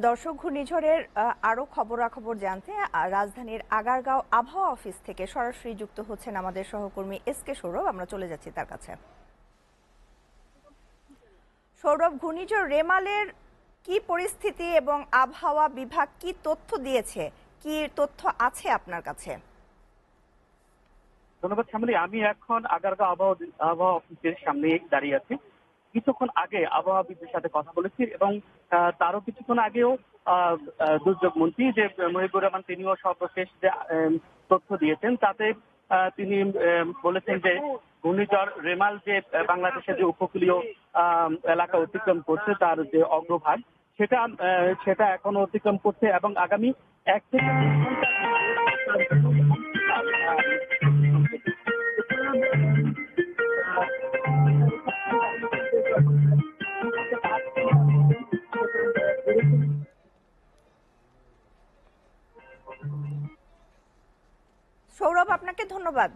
দর্শক, ঘূর্ণিঝড়ের আরো খবরাখবর জানতে রাজধানীর আগারগাঁও আবহাওয়া অফিস থেকে সরাসরি যুক্ত হচ্ছেন আমাদের সহকর্মী এস.কে. সৌরভ। আমরা চলে যাচ্ছি তার কাছে। সৌরভ, ঘূর্ণিঝড় রেমালের কি পরিস্থিতি এবং আবহাওয়া বিভাগ কি তথ্য দিয়েছে, কি তথ্য আছে আপনার কাছে? ধন্যবাদ শ্যামলী। আমি এখন আগারগাঁও আবহাওয়া অফিসের সামনে দাঁড়িয়ে আছি। কিছুক্ষণ আগে আবহাওয়াবিদদের সাথে কথা বলেছি এবং তারও কিছুক্ষণ আগেও দুর্যোগ মন্ত্রী যে মহিবুর রহমান তিনিও সর্বশেষ যে তথ্য দিয়েছেন তাতে তিনি বলেছেন যে ঘূর্ণিঝড় রেমাল যে বাংলাদেশের যে উপকূলীয় এলাকা অতিক্রম করছে তার যে অগ্রভাগ সেটা সেটা এখনো অতিক্রম করছে এবং আগামী 1 থেকে 2 ঘন্টা। সৌরভ, আপনাকে ধন্যবাদ।